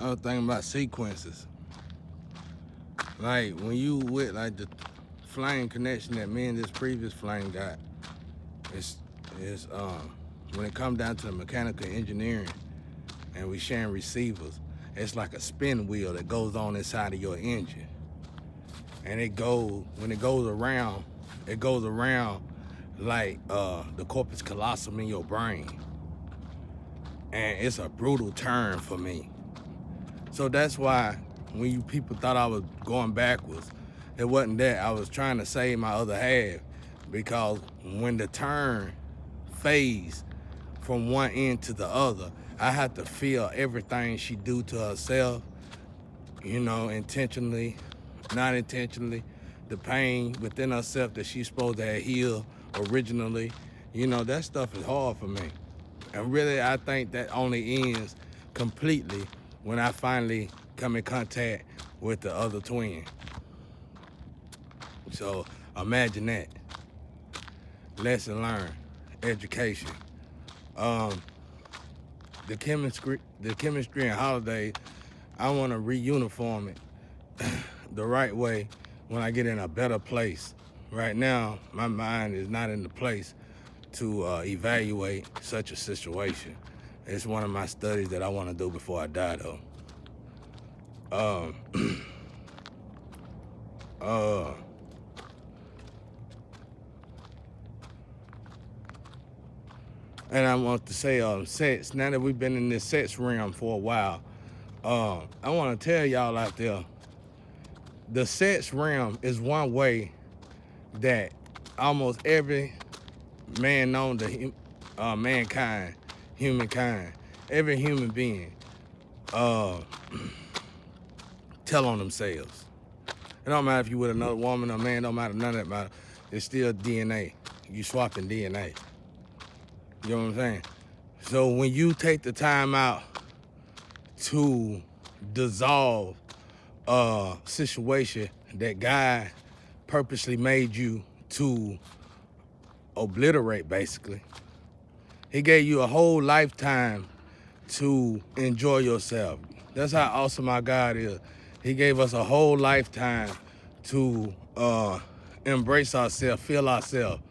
I was thinking about sequences. Like when you with like the flame connection that me and this previous flame got, it's it's when it comes down to the mechanical engineering and we sharing receivers, it's like a spin wheel that goes on inside of your engine. And when it goes around, like the corpus callosum in your brain. And it's a brutal turn for me. So that's why when you people thought I was going backwards, it wasn't that. I was trying to save my other half, because when the turn fades from one end to the other, I have to feel everything she do to herself, intentionally, not intentionally, the pain within herself that she's supposed to have healed originally. That stuff is hard for me. And really, I think that only ends completely when I finally come in contact with the other twin. So imagine that. Lesson learned, education. The chemistry and holiday, I want to reuniform it the right way when I get in a better place. Right now, my mind is not in the place to evaluate such a situation. It's one of my studies that I want to do before I die, though. And I want to say sex. Now that we've been in this sex realm for a while, I want to tell y'all out there, the sex realm is one way that almost every man known to mankind, humankind, every human being tell on themselves. It don't matter if you with another woman or man, don't matter, none of that matter. It's still DNA. You swapping DNA. You know what I'm saying? So when you take the time out to dissolve a situation that God purposely made you to obliterate, basically, He gave you a whole lifetime to enjoy yourself. That's how awesome our God is. He gave us a whole lifetime to embrace ourselves, feel ourselves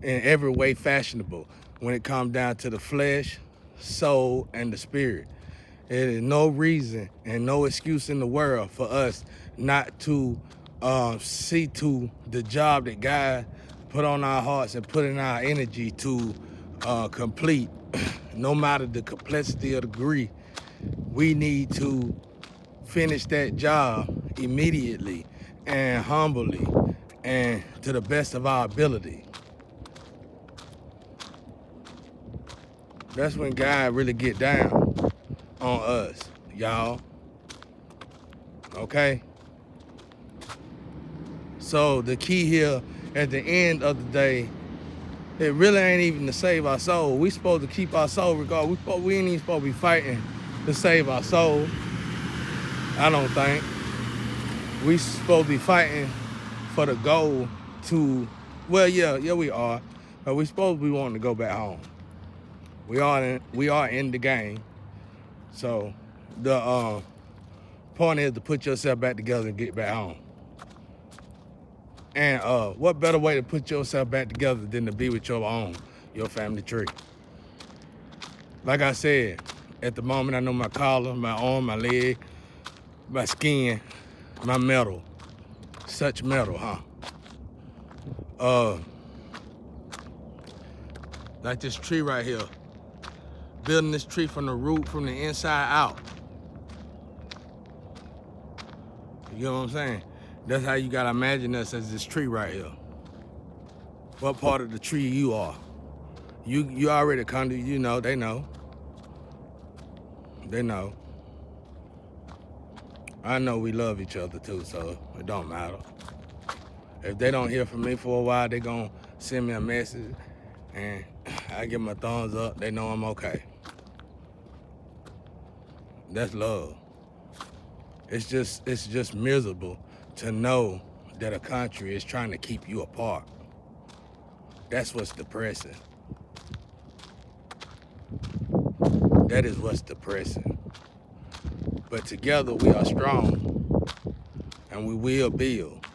in every way fashionable when it comes down to the flesh, soul, and the spirit. There is no reason and no excuse in the world for us not to see to the job that God put on our hearts and put in our energy to complete. No matter the complexity of the degree, we need to finish that job immediately and humbly and to the best of our ability. That's when God really get down on us, y'all. Okay? So the key here at the end of the day, it really ain't even to save our soul. We supposed to keep our soul regardless. We ain't even supposed to be fighting to save our soul. I don't think. We supposed to be fighting for the goal to, well, yeah, we are. But we supposed to be wanting to go back home. We are in the game. So the point is to put yourself back together and get back home. And what better way to put yourself back together than to be with your family tree? Like I said, at the moment I know my collar, my arm, my leg, my skin, my metal. Such metal, huh? Like this tree right here. Building this tree from the root, from the inside out. You know what I'm saying? That's how you gotta imagine us, as this tree right here. What part of the tree you are. You already come to, they know. They know. I know we love each other too, so it don't matter. If they don't hear from me for a while, they gonna send me a message and I give them a thumbs up. They know I'm okay. That's love. It's just miserable to know that a country is trying to keep you apart. That's what's depressing. That is what's depressing. but together we are strong, and we will build,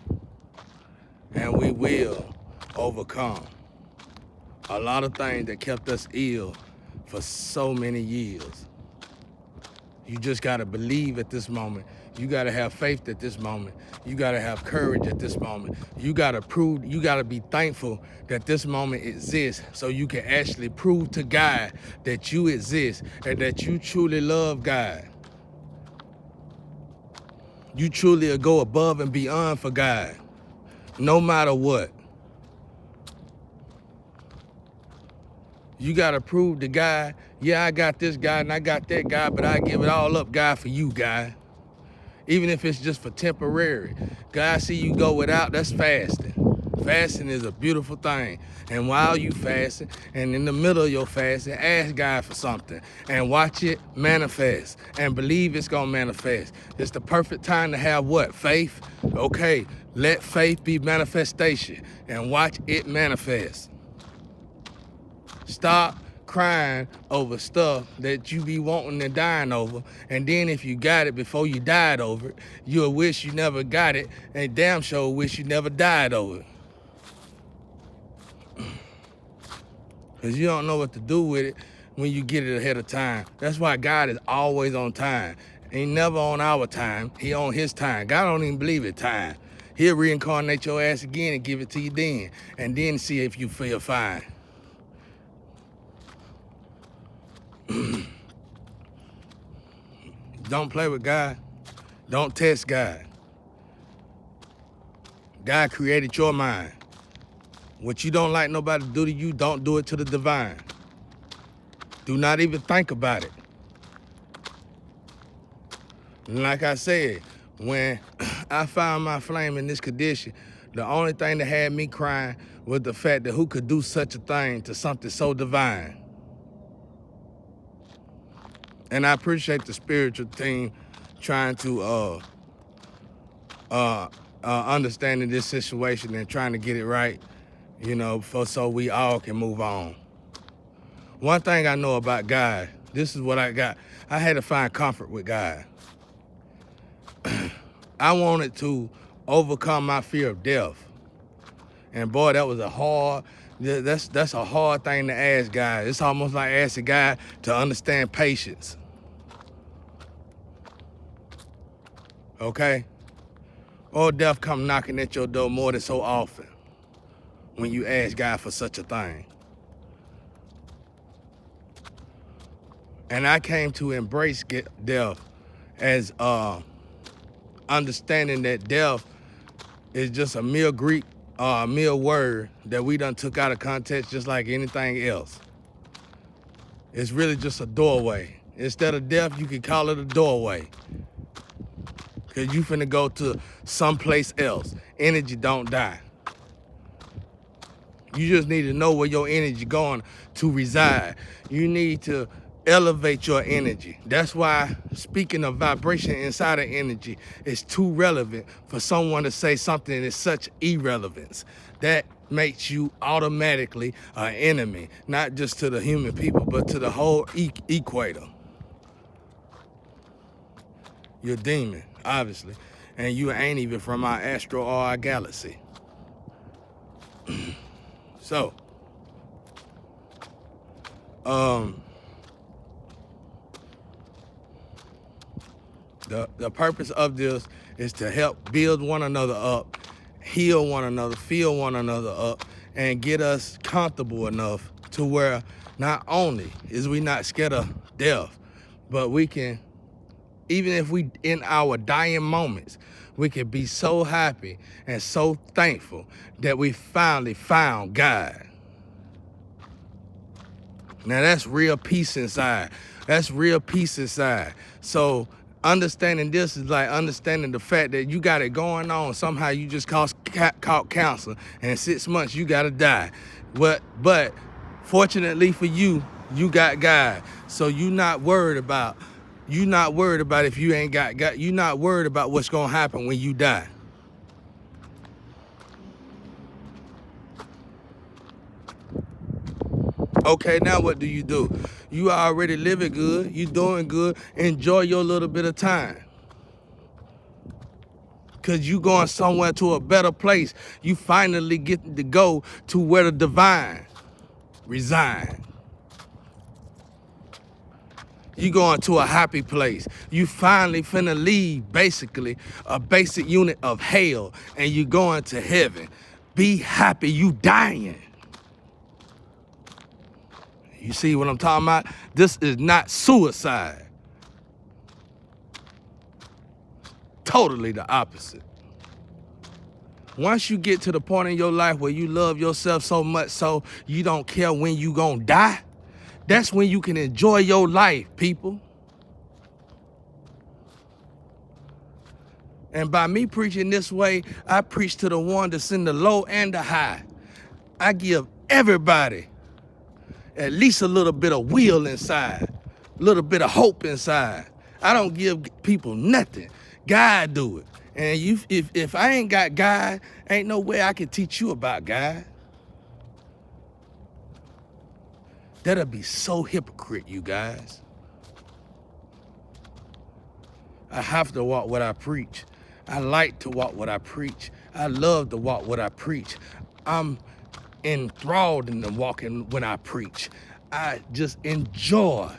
and we will overcome a lot of things that kept us ill for so many years. You just gotta believe at this moment. You gotta have faith at this moment. You gotta have courage at this moment. You gotta be thankful that this moment exists so you can actually prove to God that you exist and that you truly love God. You truly go above and beyond for God, no matter what. You gotta prove to God, yeah, I got this guy and I got that guy, but I give it all up, God, for you, God. Even if it's just for temporary. God see you go without, that's fasting. Fasting is a beautiful thing. And while you fasting, and in the middle of your fasting, ask God for something and watch it manifest and believe it's gonna manifest. It's the perfect time to have what? Faith? Okay, let faith be manifestation and watch it manifest. Stop crying over stuff that you be wanting and dying over, and then if you got it before you died over it, you'll wish you never got it, and damn sure wish you never died over it. Because you don't know what to do with it when you get it ahead of time. That's why God is always on time. Ain't never on our time, he on his time. God don't even believe in time. He'll reincarnate your ass again and give it to you then, and then see if you feel fine. Don't play with God. Don't test God. God created your mind. What you don't like nobody to do to you, don't do it to the divine. Do not even think about it. And like I said, when I found my flame in this condition, the only thing that had me crying was the fact that who could do such a thing to something so divine? And I appreciate the spiritual team trying to understanding this situation and trying to get it right, you know, so we all can move on. One thing I know about God, this is what I got. I had to find comfort with God. I wanted to overcome my fear of death. And boy, that was that's a hard thing to ask God. It's almost like asking God to understand patience. Okay? Or death come knocking at your door more than so often when you ask God for such a thing. And I came to embrace death as understanding that death is just a mere Greek, mere word that we done took out of context just like anything else. It's really just a doorway. Instead of death, you can call it a doorway. Because you finna go to someplace else. Energy don't die. You just need to know where your energy going to reside. You need to elevate your energy. That's why speaking of vibration inside of energy is too relevant for someone to say something that's such irrelevance. That makes you automatically an enemy, not just to the human people, but to the whole equator. You're a demon, obviously, and you ain't even from our astral or our galaxy. So, the purpose of this is to help build one another up, heal one another, feel one another up, and get us comfortable enough to where not only is we not scared of death, but we can, even if we in our dying moments, we can be so happy and so thankful that we finally found God. Now that's real peace inside. That's real peace inside. So understanding this is like understanding the fact that you got it going on. Somehow you just caught cancer, and in 6 months you gotta die. But fortunately for you, you got God. So you're not worried about if you ain't got God. You're not worried about what's gonna happen when you die. Okay, now what do? You already living good. You doing good. Enjoy your little bit of time. Because you going somewhere to a better place. You finally get to go to where the divine reside. You going to a happy place. You finally finna leave, basically, a basic unit of hell, and you going to heaven. Be happy, you dying. You see what I'm talking about? This is not suicide. Totally the opposite. Once you get to the point in your life where you love yourself so much so you don't care when you gonna die, that's when you can enjoy your life, people. And by me preaching this way, I preach to the one that's in the low and the high. I give everybody at least a little bit of will inside, a little bit of hope inside. I don't give people nothing. God do it. And if I ain't got God, ain't no way I can teach you about God. That'll be so hypocrite, you guys. I have to walk what I preach. I like to walk what I preach. I love to walk what I preach. I'm enthralled in the walking when I preach. I just enjoy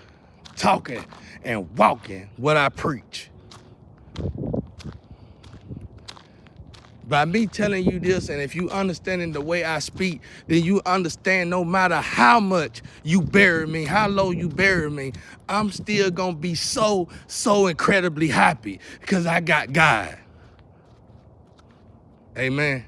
talking and walking what I preach. By me telling you this, and if you understanding the way I speak, then you understand no matter how much you bury me, how low you bury me, I'm still gonna be so incredibly happy because I got God. Amen.